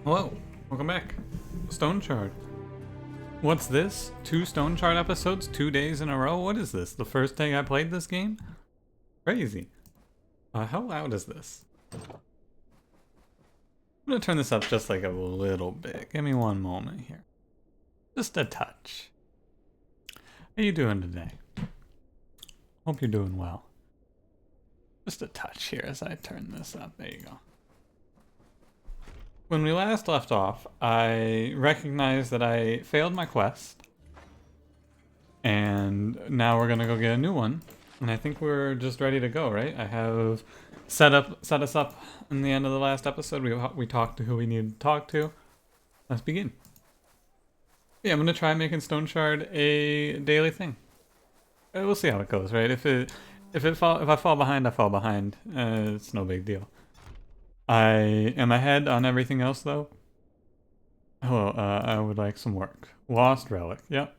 Hello, welcome back. Stoneshard. What's this? 2 Stoneshard episodes, 2 days in a row? What is this? The first day I played this game? Crazy. How loud is this? I'm gonna turn this up just like a little bit. Give me one moment here. Just a touch. How you doing today? Hope you're doing well. Just a touch here as I turn this up. There you go. When we last left off, I recognized that I failed my quest. And now we're gonna go get a new one. And I think we're just ready to go, right? I have set us up in the end of the last episode. We talked to who we needed to talk to. Let's begin. Yeah, I'm gonna try making Stoneshard a daily thing. We'll see how it goes, right? If I fall behind, I fall behind. It's no big deal. I am ahead on everything else though. Hello, I would like some work. Lost relic, yep.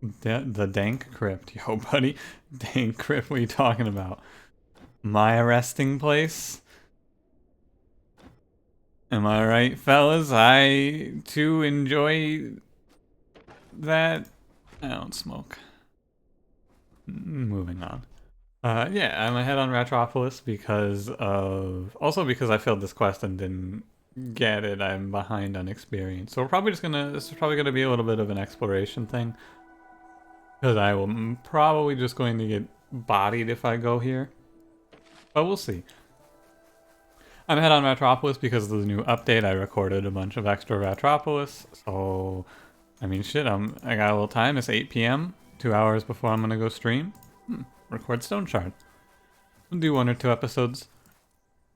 The dank crypt. Yo, buddy. Dank crypt, what are you talking about? My resting place? Am I right, fellas? I, too, enjoy that. I don't smoke. Moving on. Yeah, I'm ahead on Retropolis because I failed this quest and didn't get it. I'm behind on experience. So this is probably gonna be a little bit of an exploration thing. Because I'm probably just going to get bodied if I go here. But we'll see. I'm ahead on Retropolis because of the new update. I recorded a bunch of extra Retropolis. So, I mean, shit, I got a little time. It's 8 p.m. 2 hours before I'm gonna go stream. Record Stoneshard. I'll do 1 or 2 episodes.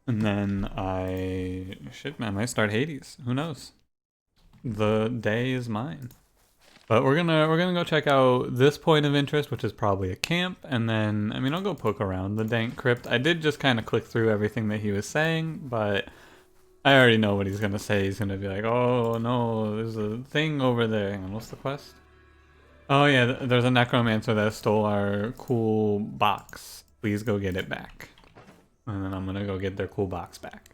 And then I might start Hades. Who knows? The day is mine. But we're gonna go check out this point of interest, which is probably a camp, and then I'll go poke around the dank crypt. I did just kind of click through everything that he was saying, but I already know what he's gonna say. He's gonna be like, "Oh no, there's a thing over there." Hang on, what's the quest? Oh yeah, there's a necromancer that stole our cool box. Please go get it back. And then I'm gonna go get their cool box back.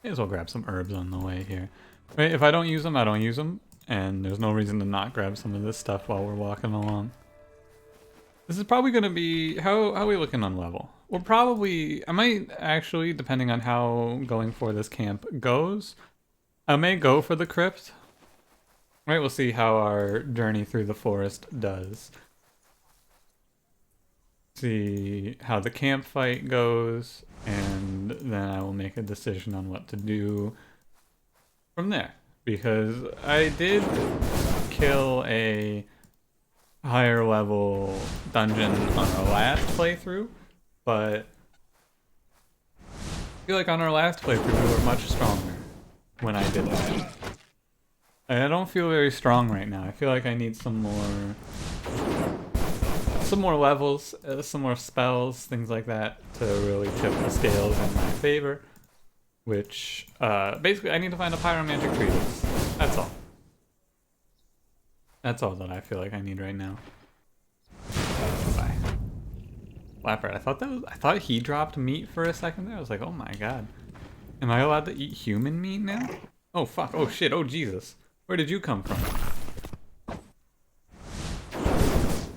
May as well grab some herbs on the way here. Wait, if I don't use them, I don't use them. And there's no reason to not grab some of this stuff while we're walking along. This is probably gonna be, how are we looking on level? We're probably, I might actually, depending on how going for this camp goes, I may go for the crypt. Right, we'll see how our journey through the forest does. See how the camp fight goes, and then I will make a decision on what to do from there. Because I did kill a higher level dungeon on our last playthrough, but I feel like on our last playthrough we were much stronger when I did that. I don't feel very strong right now. I feel like I need some more levels, some more spells, things like that to really tip the scales in my favor. Which, basically I need to find a pyromantic treatise. That's all. That's all that I feel like I need right now. Bye. Flapper, I thought he dropped meat for a second there. I was like, oh my god. Am I allowed to eat human meat now? Oh fuck, oh shit, oh Jesus. Where did you come from?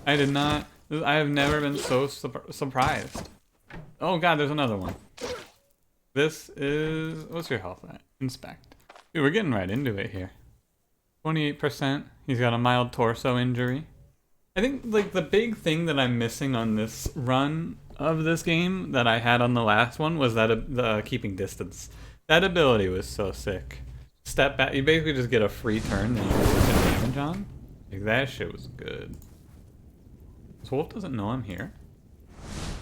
I did not. I have never been so surprised. Oh god, there's another one. This is... What's your health at? Inspect. Dude, we're getting right into it here. 28%. He's got a mild torso injury. I think, like, the big thing that I'm missing on this run of this game that I had on the last one was that the keeping distance. That ability was so sick. Step back, you basically just get a free turn that you can get damage on. Like, that shit was good. This wolf doesn't know I'm here.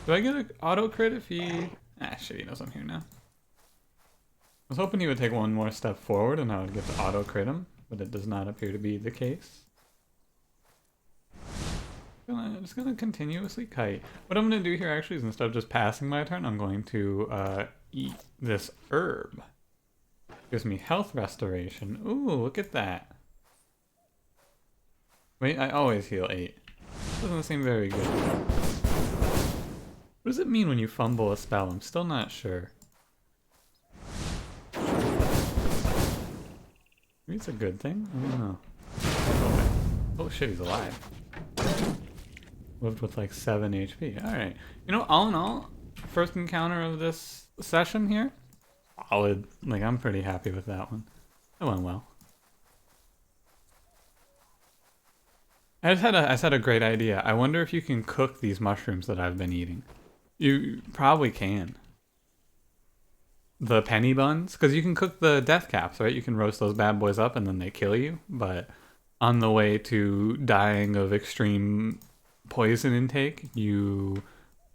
Do I get an auto crit if he... Ah, shit, he knows I'm here now. I was hoping he would take one more step forward and I would get to auto crit him, but it does not appear to be the case. I'm just gonna continuously kite. What I'm gonna do here actually is instead of just passing my turn, I'm going to eat this herb. Gives me health restoration. Ooh, look at that. Wait, I always heal 8. Doesn't seem very good. What does it mean when you fumble a spell? I'm still not sure. Maybe it's a good thing? I don't know. Oh, oh shit, he's alive. Lived with like 7 HP. Alright. You know, all in all, first encounter of this session here, solid. Like, I'm pretty happy with that one. It went well. I just had a great idea. I wonder if you can cook these mushrooms that I've been eating. You probably can. The penny buns? Because you can cook the death caps, right? You can roast those bad boys up and then they kill you. But on the way to dying of extreme poison intake, you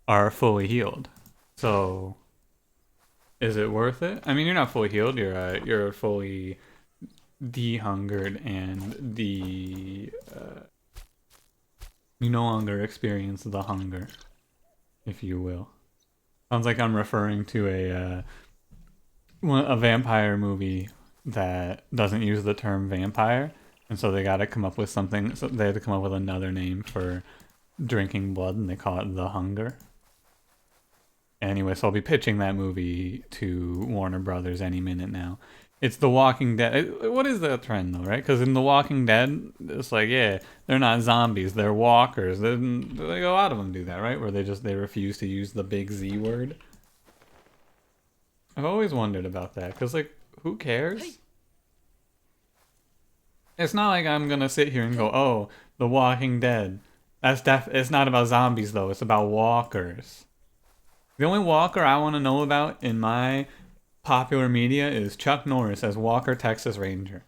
are fully healed. So, is it worth it? I mean, you're not fully healed. You're fully dehungered and you no longer experience the hunger, if you will. Sounds like I'm referring to a vampire movie that doesn't use the term vampire, and so they got to come up with something. So they had to come up with another name for drinking blood, and they call it The Hunger. Anyway, so I'll be pitching that movie to Warner Brothers any minute now. It's The Walking Dead. What is that trend though, right? Because in The Walking Dead, it's like, yeah, they're not zombies, they're walkers. Like a lot of them do that, right? Where they refuse to use the big Z word. I've always wondered about that, because like, who cares? It's not like I'm gonna sit here and go, oh, The Walking Dead. It's not about zombies though, it's about walkers. The only walker I want to know about in my popular media is Chuck Norris as Walker Texas Ranger.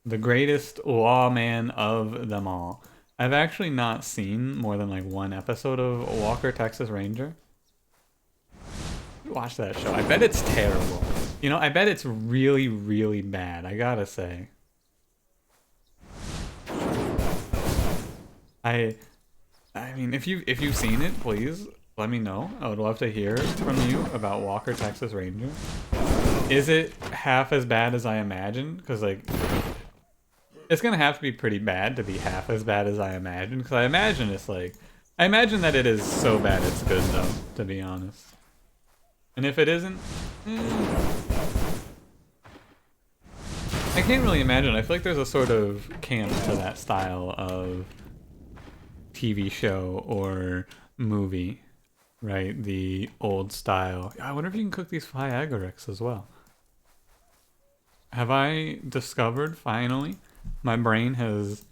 The greatest lawman of them all. I've actually not seen more than like one episode of Walker Texas Ranger. Watch that show. I bet it's terrible. You know, I bet it's really, really bad, I gotta say. I mean, if you've seen it, please let me know. I would love to hear from you about Walker Texas Ranger. Is it half as bad as I imagined? Because like, it's gonna have to be pretty bad to be half as bad as I imagined. Because I imagine that it is so bad it's good though, to be honest. And if it isn't, I can't really imagine. I feel like there's a sort of camp to that style of TV show or movie, right? The old style. I wonder if you can cook these fly agarics as well. Have I discovered, finally, my brain has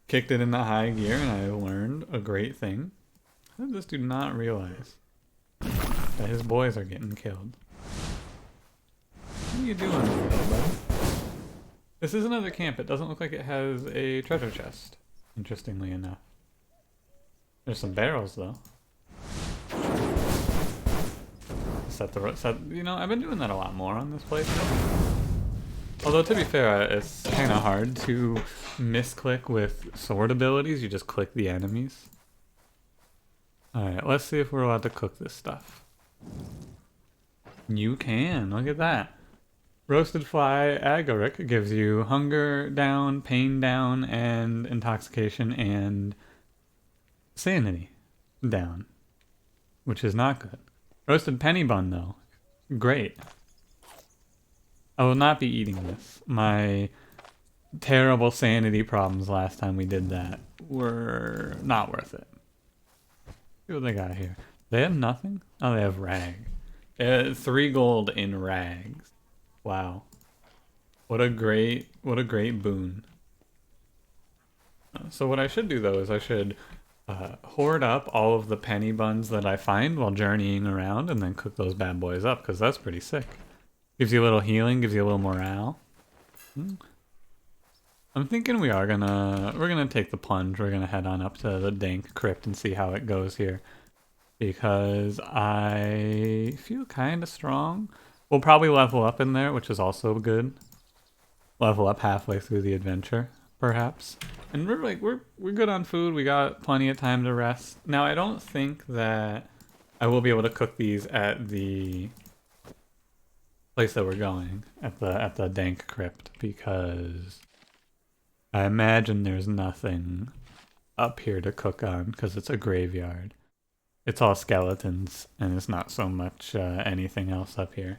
kicked it into high gear and I learned a great thing. How did this dude not realize that his boys are getting killed? What are you doing over there, buddy? This is another camp. It doesn't look like it has a treasure chest, interestingly enough. There's some barrels, though. You know, I've been doing that a lot more on this playthrough. Although, to be fair, it's kind of hard to misclick with sword abilities. You just click the enemies. Alright, let's see if we're allowed to cook this stuff. You can. Look at that. Roasted fly agaric gives you hunger down, pain down, and intoxication and sanity down, which is not good. Roasted penny bun, though. Great. I will not be eating this. My terrible sanity problems last time we did that were not worth it. See what they got here. They have nothing? Oh, they have rag. 3 gold in rags. Wow. What a great boon. So what I should do, though, is I should hoard up all of the penny buns that I find while journeying around and then cook those bad boys up, because that's pretty sick. Gives you a little healing, gives you a little morale. I'm thinking we're gonna take the plunge. We're gonna head on up to the dank crypt and see how it goes here, because I feel kind of strong. We'll probably level up in there, which is also good. Level up halfway through the adventure, perhaps. And we're good on food. We got plenty of time to rest. Now, I don't think that I will be able to cook these at the place that we're going, at the dank crypt, because I imagine there's nothing up here to cook on, because it's a graveyard. It's all skeletons, and it's not so much anything else up here.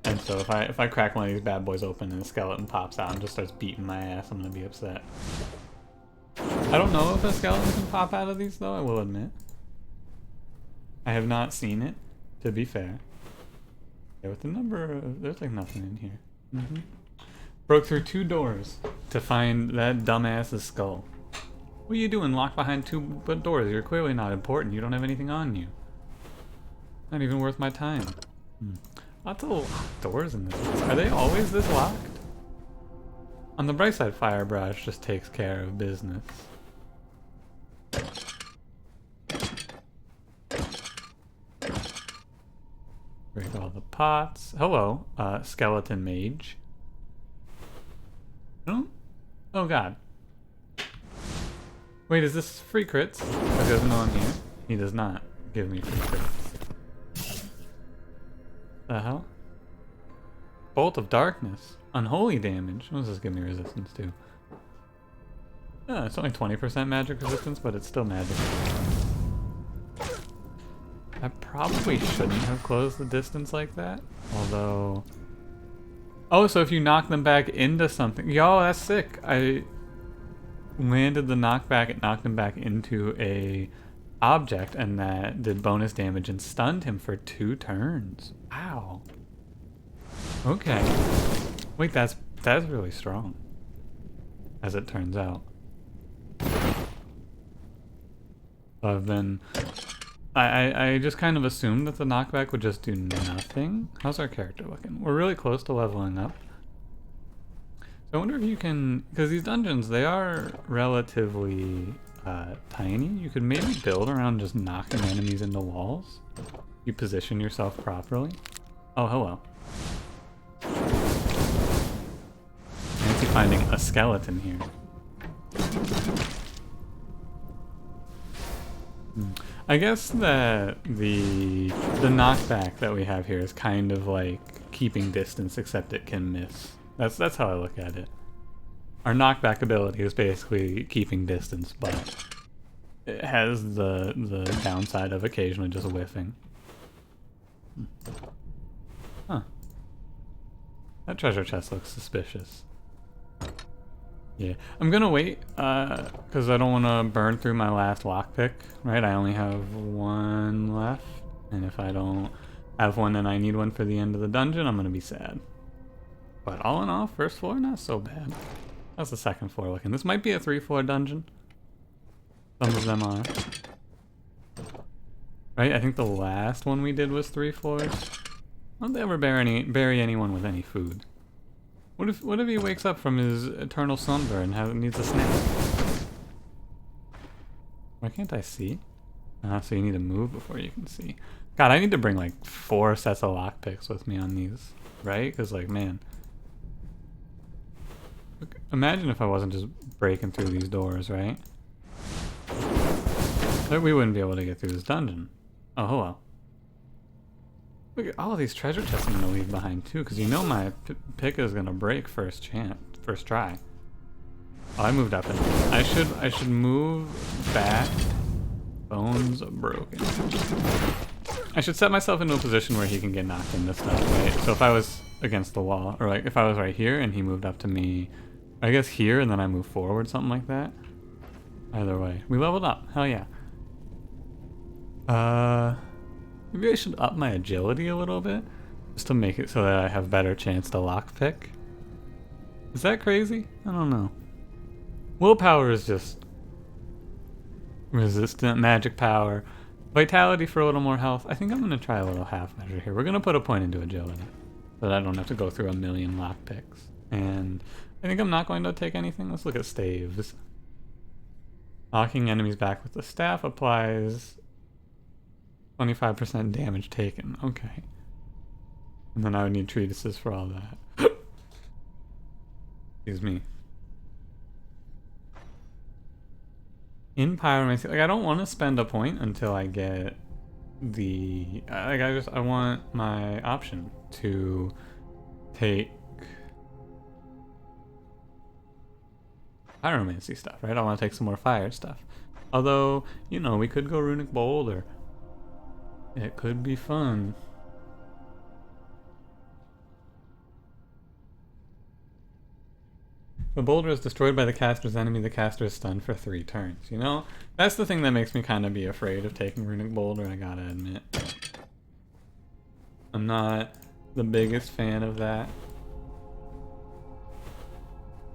And so if I crack one of these bad boys open and a skeleton pops out and just starts beating my ass, I'm gonna be upset. I don't know if a skeleton can pop out of these though, I will admit. I have not seen it, to be fair. Yeah, with the number of, there's like nothing in here. Broke through 2 doors to find that dumbass's skull. What are you doing locked behind 2 doors? You're clearly not important. You don't have anything on you. Not even worth my time. Lots of locked doors in this place. Are they always this locked? On the bright side, Fire Barrage just takes care of business. Break all the pots. Hello, skeleton mage. No? Oh god. Wait, is this free crits? Because he doesn't know I'm here. He does not give me free crits. The hell? Bolt of Darkness. Unholy damage. What does this give me resistance to? It's only 20% magic resistance, but it's still magic. I probably shouldn't have closed the distance like that. Although... Oh, so if you knock them back into something... Yo, that's sick. I landed the knockback, it knocked him back into a object, and that did bonus damage and stunned him for 2 turns. Wow. Okay. Wait, that's really strong. As it turns out. I've been... I just kind of assumed that the knockback would just do nothing. How's our character looking? We're really close to leveling up. So I wonder if you can... Because these dungeons, they are relatively tiny. You could maybe build around just knocking enemies into walls. You position yourself properly. Oh, hello. Fancy finding a skeleton here. I guess that the knockback that we have here is kind of like keeping distance, except it can miss. That's how I look at it. Our knockback ability is basically keeping distance, but it has the downside of occasionally just whiffing. Huh. That treasure chest looks suspicious. Yeah, I'm gonna wait, because I don't want to burn through my last lockpick, right? I only have 1 left, and if I don't have one and I need one for the end of the dungeon, I'm gonna be sad. But all in all, first floor, not so bad. How's the second floor looking? This might be a 3-floor dungeon. Some of them are. Right, I think the last one we did was 3 floors. Don't they ever bury anyone with any food? What if he wakes up from his eternal slumber and needs a snack? Why can't I see? So you need to move before you can see. God, I need to bring like 4 sets of lockpicks with me on these, right? Because like, man. Imagine if I wasn't just breaking through these doors, right? Like, we wouldn't be able to get through this dungeon. Oh, hello. Look at all of these treasure chests I'm gonna leave behind too, because you know my pick is gonna break first try. Oh, I moved up and I should move back. Bones broken. I should set myself into a position where he can get knocked into stuff, right? So if I was against the wall, or like if I was right here and he moved up to me, I guess here, and then I move forward, something like that. Either way, we leveled up. Hell yeah. Maybe I should up my agility a little bit, just to make it so that I have better chance to lockpick. Is that crazy? I don't know. Willpower is just resistant, magic power, vitality for a little more health. I think I'm gonna try a little half measure here. We're gonna put a point into agility, so that I don't have to go through a million lockpicks. And I think I'm not going to take anything. Let's look at staves. Knocking enemies back with the staff applies 25% damage taken. Okay. And then I would need treatises for all that. Excuse me. In pyromancy, like I don't want to spend a point until I get the I want my option to take pyromancy stuff, right? I want to take some more fire stuff. Although, you know, we could go runic bold, or it could be fun. The boulder is destroyed by the caster's enemy. The caster is stunned for 3 turns. You know, that's the thing that makes me kind of be afraid of taking runic boulder, I gotta admit. I'm not the biggest fan of that.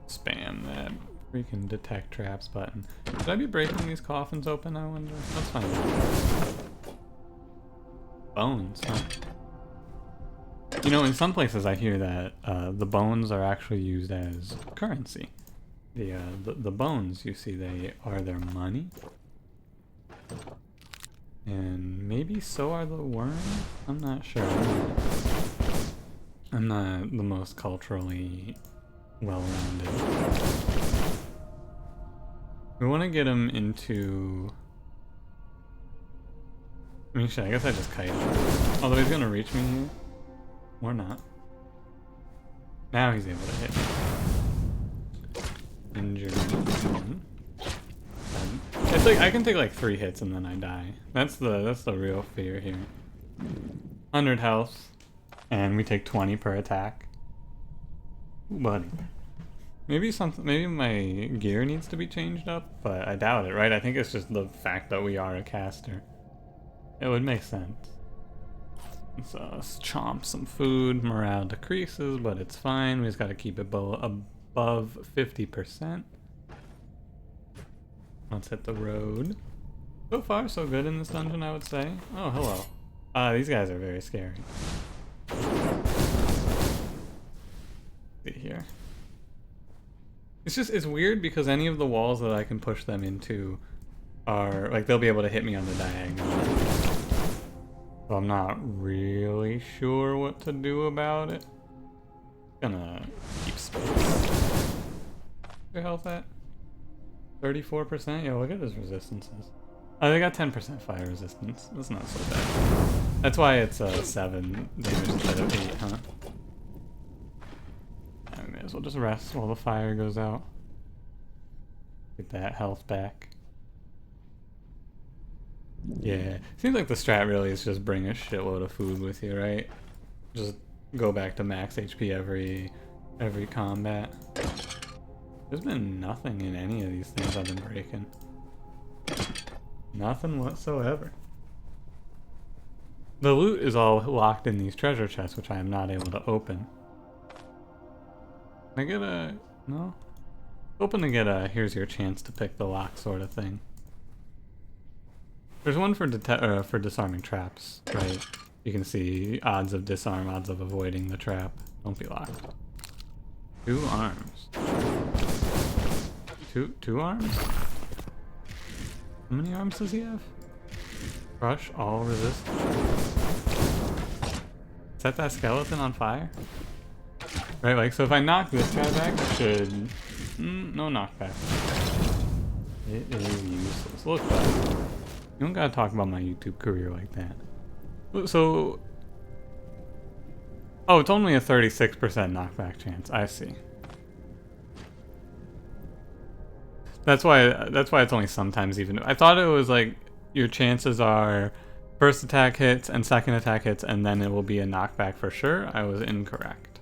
Spam that freaking detect traps button. Should I be breaking these coffins open, I wonder? Let's find out. Bones, huh? You know, in some places I hear that the bones are actually used as currency. The bones, you see, they are their money. And maybe so are the worms? I'm not sure. I'm not the most culturally well-rounded. We want to get him into... I mean, shit, I guess I just kite him. Although he's gonna reach me here. Or not. Now he's able to hit me. Injured. It's like I can take like 3 hits and then I die. That's the real fear here. 100 health, and we take 20 per attack. Ooh, buddy. Maybe my gear needs to be changed up, but I doubt it, right? I think it's just the fact that we are a caster. It would make sense. So let's chomp some food. Morale decreases, but it's fine. We just gotta keep it above 50%. Let's hit the road. So far, so good in this dungeon, I would say. Oh, hello. These guys are very scary. See here. It's weird because any of the walls that I can push them into are, like, they'll be able to hit me on the diagonal. So I'm not really sure what to do about it. Gonna keep space. What's your health at? 34%? Yo, look at his resistances. Oh, they got 10% fire resistance. That's not so bad. That's why it's 7 damage instead of 8, huh? I may as well just rest while the fire goes out. Get that health back. Yeah, seems like the strat really is just bring a shitload of food with you, right? Just go back to max HP every combat. There's been nothing in any of these things I've been breaking. Nothing whatsoever. The loot is all locked in these treasure chests, which I am not able to open. Can I get a... no? Open to get a here's your chance to pick the lock sort of thing. There's one for disarming traps, right? You can see odds of disarm, odds of avoiding the trap. Don't be locked. 2 arms. Two arms? How many arms does he have? Crush all resist. Set that skeleton on fire? Right, like, so if I knock this guy back, it should... no knockback. It is useless. Look, bud. You don't gotta talk about my YouTube career like that. So... oh, it's only a 36% knockback chance. I see. That's why it's only sometimes even. I thought it was like your chances are first attack hits and second attack hits and then it will be a knockback for sure. I was incorrect.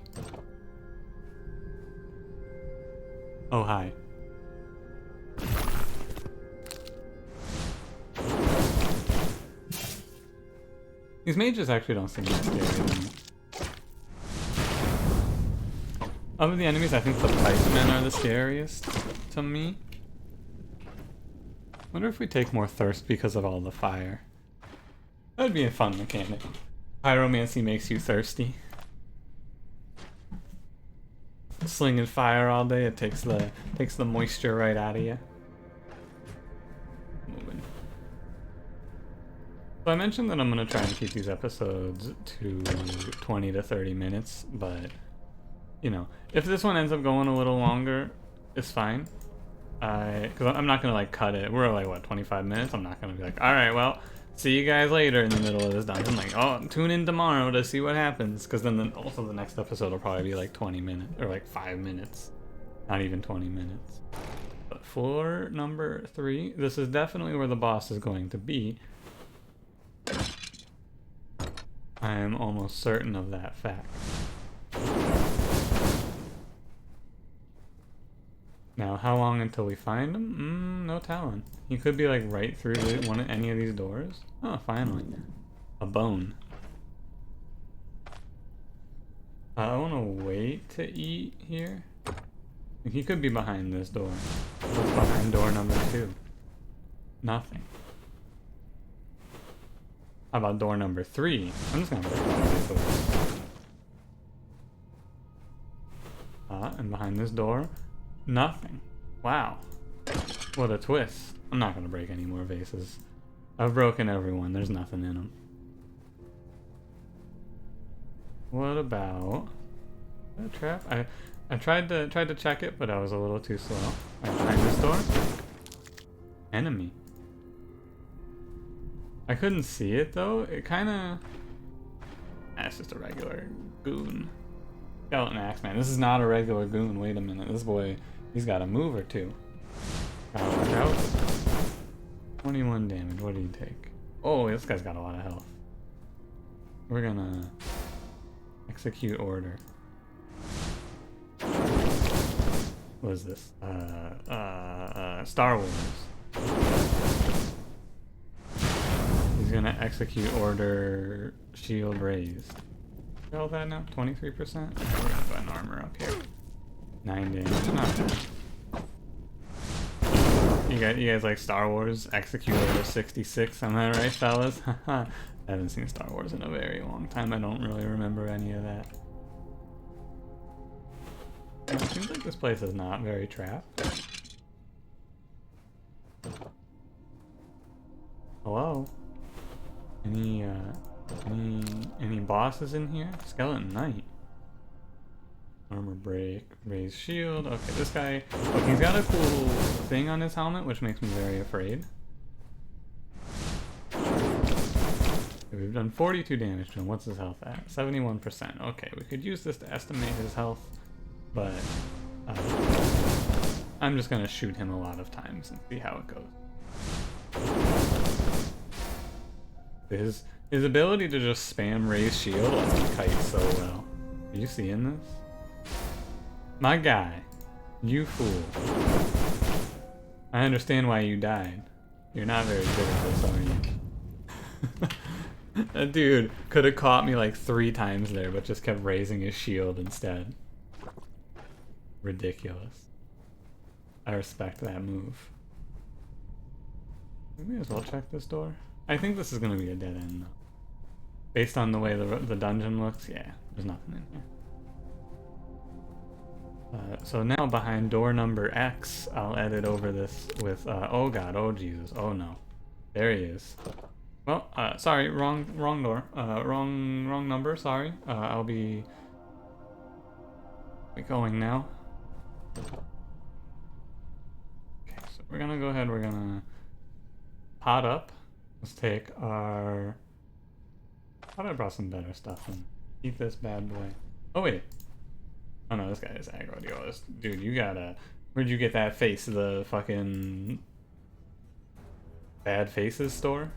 Oh, hi. These mages actually don't seem that scary. Of the enemies, I think the pikemen are the scariest to me. Wonder if we take more thirst because of all the fire. That'd be a fun mechanic. Pyromancy makes you thirsty. Slinging fire all day, it takes the moisture right out of you. Moving. So I mentioned that I'm gonna try and keep these episodes to 20 to 30 minutes, but you know, if this one ends up going a little longer, it's fine. Because I'm not gonna like cut it. We're like what, 25 minutes? I'm not gonna be like, all right, well, see you guys later in the middle of this dungeon. Like, oh, tune in tomorrow to see what happens. Because then also the next episode will probably be like 20 minutes or like 5 minutes, not even 20 minutes. But floor number 3, this is definitely where the boss is going to be. I am almost certain of that fact. Now, how long until we find him? No telling. He could be like right through any of these doors. Oh, finally. A bone. I want to wait to eat here. He could be behind this door. What's behind door number 2? Nothing. How about door number 3? I'm just gonna break all these doors. And behind this door, nothing. Wow. What a twist. I'm not gonna break any more vases. I've broken everyone. There's nothing in them. What about a trap? I tried to check it, but I was a little too slow. Right behind this door, enemy. I couldn't see it though. It kind of. That's just a regular goon. Skeleton axe man. This is not a regular goon. Wait a minute. This boy, he's got a move or two. Gotta watch out. 21 damage. What do you take? Oh, this guy's got a lot of health. We're gonna execute order. What is this? Star Wars. He's gonna execute order shield raised. See all that now? 23%? We're gonna put an armor up here. 9 damage, not bad. You guys like Star Wars? Execute order 66, am I right, fellas? I haven't seen Star Wars in a very long time. I don't really remember any of that. It seems like this place is not very trapped. Hello? Any bosses in here? Skeleton Knight. Armor break, raise shield. Okay, this guy, look, he's got a cool thing on his helmet, which makes me very afraid. Okay, we've done 42 damage to him. What's his health at? 71%. Okay, we could use this to estimate his health, but I'm just gonna shoot him a lot of times and see how it goes. His ability to just spam raise shield lets him kite so well. Are you seeing this? My guy, you fool. I understand why you died. You're not very good at this, are you? That dude could have caught me like 3 times there, but just kept raising his shield instead. Ridiculous. I respect that move. We may as well check this door. I think this is going to be a dead end though. Based on the way the dungeon looks, yeah, there's nothing in here. So now behind door number X, I'll edit over this with, oh god, oh Jesus, oh no. There he is. Well, sorry, wrong door, wrong number, sorry. I'll be going now. Okay, so we're gonna go ahead, we're gonna pot up. Let's take our, I thought I brought some better stuff in. Eat this bad boy. Oh wait. Oh no, this guy is aggro. Dude, you gotta... Where'd you get that face? The fucking... Bad Faces store?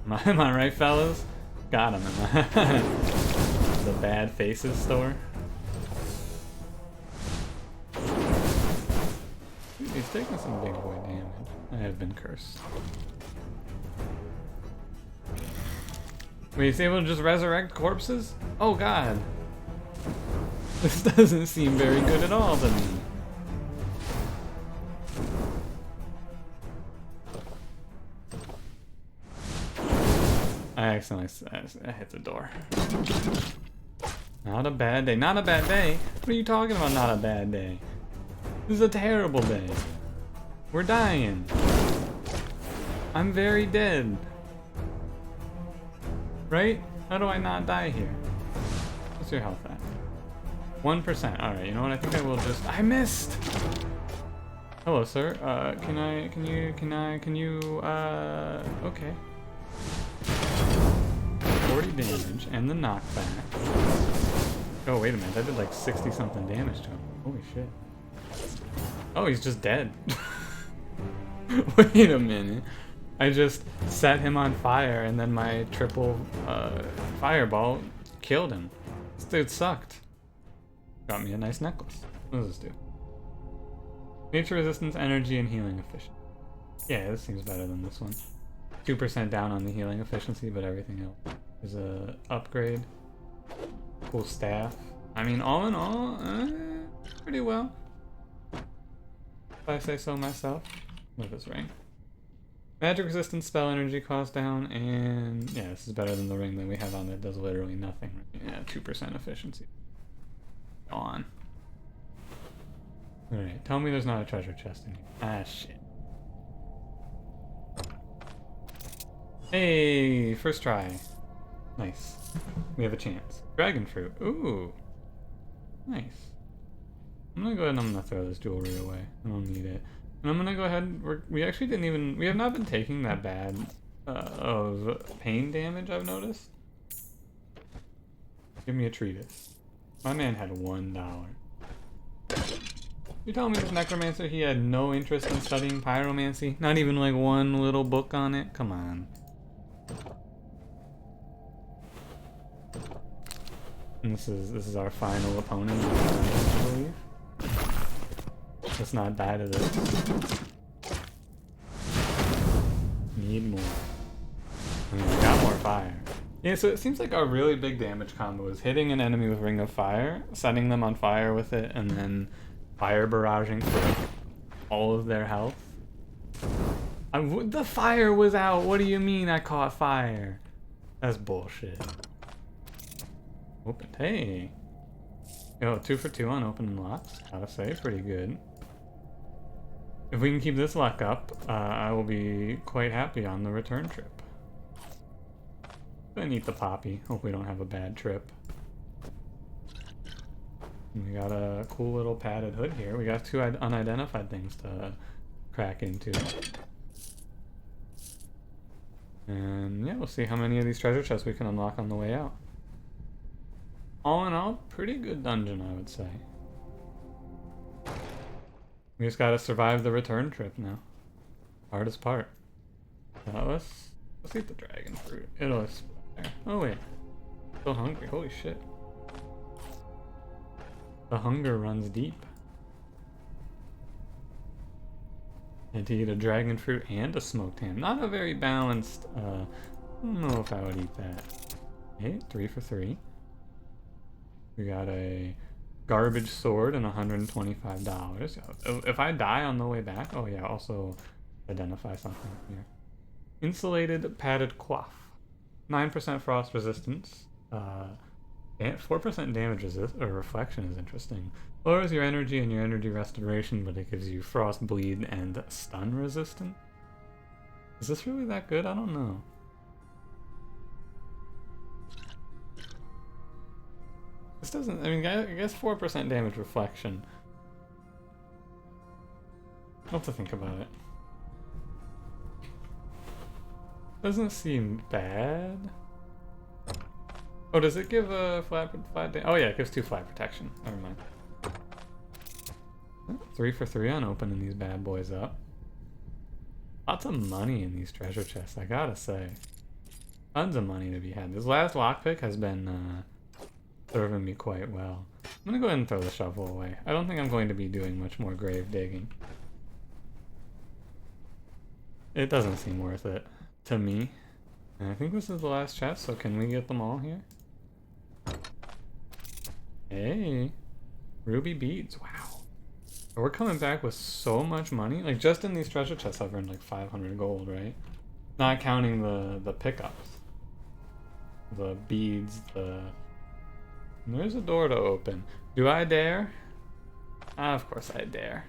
Am I right, fellas? Got him. The Bad Faces store? Dude, he's taking some big boy damage. I have been cursed. Wait, he's able to just resurrect corpses? Oh god. This doesn't seem very good at all to me. I accidentally I hit the door. Not a bad day. Not a bad day? What are you talking about, not a bad day? This is a terrible day. We're dying. I'm very dead. Right? How do I not die here? What's your health at? 1%. Alright, you know what? I think I will just... I missed! Hello, sir. Can you, okay. 40 damage and the knockback. Oh, wait a minute. I did like 60 something damage to him. Holy shit. Oh, he's just dead. Wait a minute. I just set him on fire and then my triple, fireball killed him. This dude sucked. Got me a nice necklace. What does this do? Nature resistance, energy, and healing efficiency. Yeah, this seems better than this one. 2% down on the healing efficiency, but everything else is a upgrade. Cool staff. I mean, all in all, pretty well. If I say so myself. Look at this ring. Magic resistance, spell energy cost down, and yeah, this is better than the ring that we have on that does literally nothing. Yeah, 2% efficiency. On. Alright, tell me there's not a treasure chest in here. Ah, shit. Hey, first try. Nice. We have a chance. Dragon fruit. Ooh. Nice. I'm gonna go ahead and I'm gonna throw this jewelry away. I don't need it. And I'm gonna go ahead. We actually didn't even. We have not been taking that bad of pain damage, I've noticed. Give me a treatise. My man had $1. You telling me this necromancer, he had no interest in studying pyromancy? Not even like one little book on it? Come on. And this is our final opponent, I believe. Let's not die to this. Need more. I mean, we got more fire. Yeah, so it seems like our really big damage combo is hitting an enemy with Ring of Fire, setting them on fire with it, and then fire barraging for all of their health. The fire was out! What do you mean I caught fire? That's bullshit. Opened. Hey! Yo, 2 for 2 on opening locks. Gotta say, pretty good. If we can keep this luck up, I will be quite happy on the return trip. Gonna eat the poppy. Hope we don't have a bad trip. And we got a cool little padded hood here. We got 2 unidentified things to crack into. And yeah, we'll see how many of these treasure chests we can unlock on the way out. All in all, pretty good dungeon, I would say. We just gotta survive the return trip now. Hardest part. Let's eat the dragon fruit. It'll expire. Oh wait. Still hungry. Holy shit. The hunger runs deep. And to eat a dragon fruit and a smoked ham. Not a very balanced, I don't know if I would eat that. Okay, 3 for 3. We got a garbage sword and $125. If I die on the way back, oh yeah, also identify something here. Insulated padded coif. 9% frost resistance. 4% damage or reflection is interesting. Lowers your energy and your energy restoration, but it gives you frost, bleed, and stun resistance. Is this really that good? I don't know. This doesn't, I mean, I guess 4% damage reflection. I'll have to think about it. Doesn't seem bad. Oh, does it give a flat damage? Oh yeah, it gives 2 flat protection. Never mind. 3 for 3 on opening these bad boys up. Lots of money in these treasure chests, I gotta say. Tons of money to be had. This last lockpick has been serving me quite well. I'm gonna go ahead and throw the shovel away. I don't think I'm going to be doing much more grave digging. It doesn't seem worth it to me. And I think this is the last chest, so can we get them all here? Hey, ruby beads, wow. We're coming back with so much money. Like just in these treasure chests I've earned like 500 gold, right? Not counting the pickups. The beads, There's a door to open. Do I dare? Of course I dare.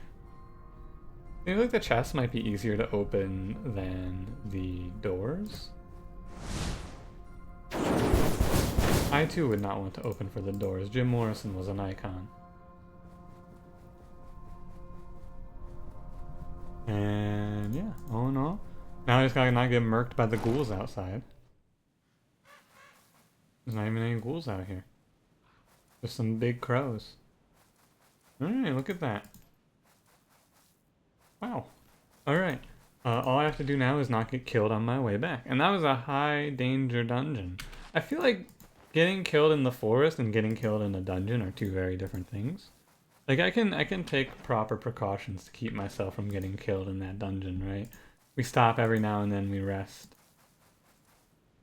I feel like the chests might be easier to open than the doors. I too would not want to open for the doors. Jim Morrison was an icon. And yeah, all in all. Now I just gotta not get murked by the ghouls outside. There's not even any ghouls out here. Just some big crows. Alright, look at that. Wow. Alright. All I have to do now is not get killed on my way back. And that was a high danger dungeon. I feel like getting killed in the forest and getting killed in a dungeon are 2 very different things. Like I can take proper precautions to keep myself from getting killed in that dungeon, right? We stop every now and then, we rest.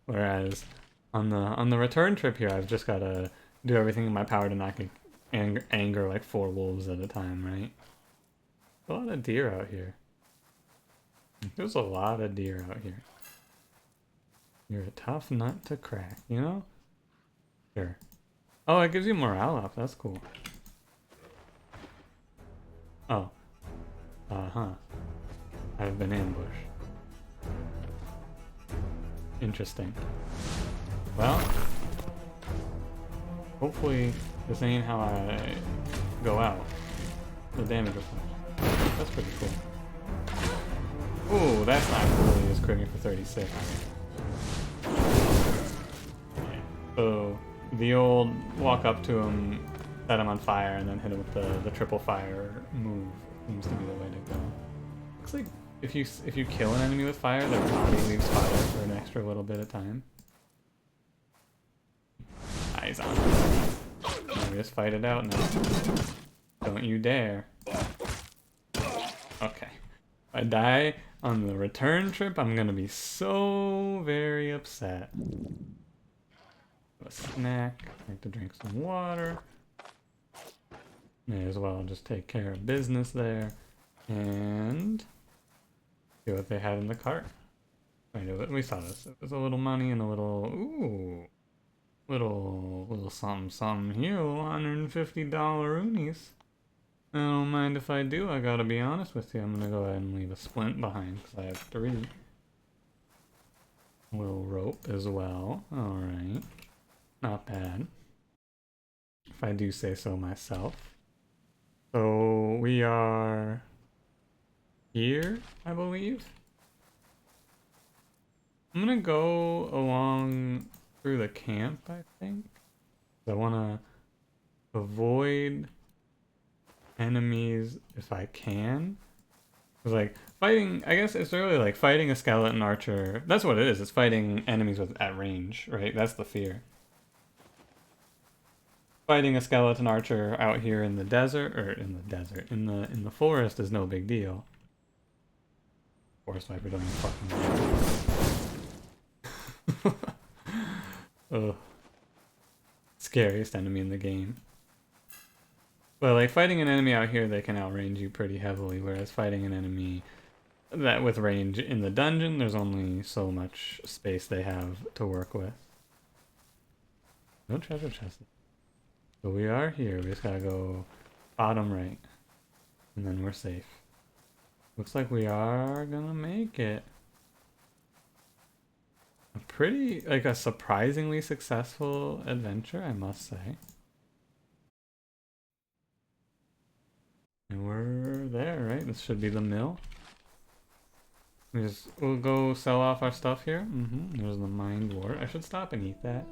Whereas on the return trip here, I've just gotta do everything in my power to not get anger like 4 wolves at a time, right? A lot of deer out here. There's a lot of deer out here. You're a tough nut to crack, you know? Sure. Oh, it gives you morale up. That's cool. Oh. Uh-huh. I've been ambushed. Interesting. Well, hopefully this ain't how I go out. The damage reflection. That's pretty cool. Ooh, that's not cool. He was critting for 36. Yeah. So the old walk up to him, set him on fire, and then hit him with the triple fire move seems to be the way to go. Looks like if you kill an enemy with fire, their body leaves fire for an extra little bit of time. Eyes on. We just fight it out now. Don't you dare. Okay. If I die on the return trip, I'm gonna be so very upset. A snack. I like to drink some water. May as well just take care of business there. And see what they had in the cart. Wait, we saw this. It was a little money and a little little something here, $150 unis. I don't mind if I do, I gotta be honest with you. I'm gonna go ahead and leave a splint behind because I have 3. A little rope as well. Alright. Not bad. If I do say so myself. So we are here, I believe. I'm gonna go along through the camp, I think. I wanna avoid enemies if I can. Cause like fighting, I guess it's really like fighting a skeleton archer. That's what it is. It's fighting enemies at range, right? That's the fear. Fighting a skeleton archer out here in the desert, or in the forest is no big deal. Forest viper don't even fucking Ugh. Scariest enemy in the game. But like fighting an enemy out here, they can outrange you pretty heavily, whereas fighting an enemy that with range in the dungeon, there's only so much space they have to work with. No treasure chest. So we are here. We just gotta go bottom right. And then we're safe. Looks like we are gonna make it. A surprisingly successful adventure, I must say. And we're there, right? This should be the mill. We'll go sell off our stuff here. There's the mind wart. I should stop and eat that.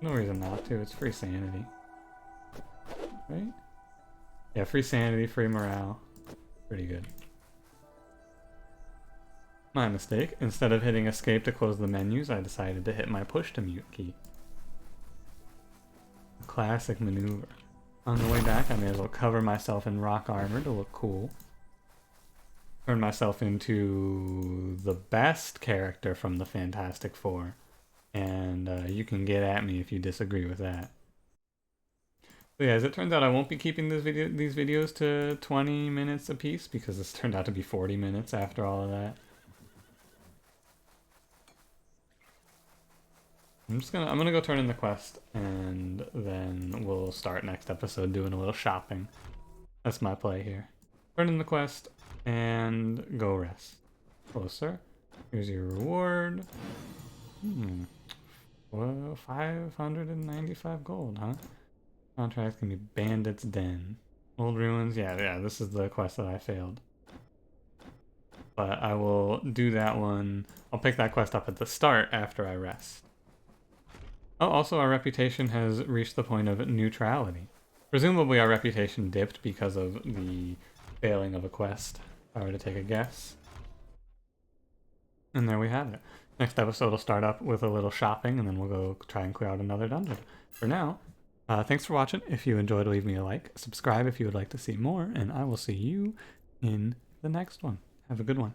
No reason not to. It's free sanity. Right? Yeah, free sanity, free morale. Pretty good. My mistake. Instead of hitting escape to close the menus, I decided to hit my push to mute key. Classic maneuver. On the way back, I may as well cover myself in rock armor to look cool. Turn myself into the best character from the Fantastic Four. And you can get at me if you disagree with that. So yeah, as it turns out, I won't be keeping these videos to 20 minutes a piece because this turned out to be 40 minutes after all of that. I'm gonna go turn in the quest and then we'll start next episode doing a little shopping. That's my play here. Turn in the quest and go rest. Closer. Here's your reward. Well, 595 gold, huh? Contract can be Bandit's Den. Old Ruins, yeah, this is the quest that I failed. But I will do that one. I'll pick that quest up at the start after I rest. Oh, also our reputation has reached the point of neutrality. Presumably our reputation dipped because of the failing of a quest, if I were to take a guess. And there we have it. Next episode will start up with a little shopping, and then we'll go try and clear out another dungeon. For now, Thanks for watching. If you enjoyed, leave me a like. Subscribe if you would like to see more, and I will see you in the next one. Have a good one.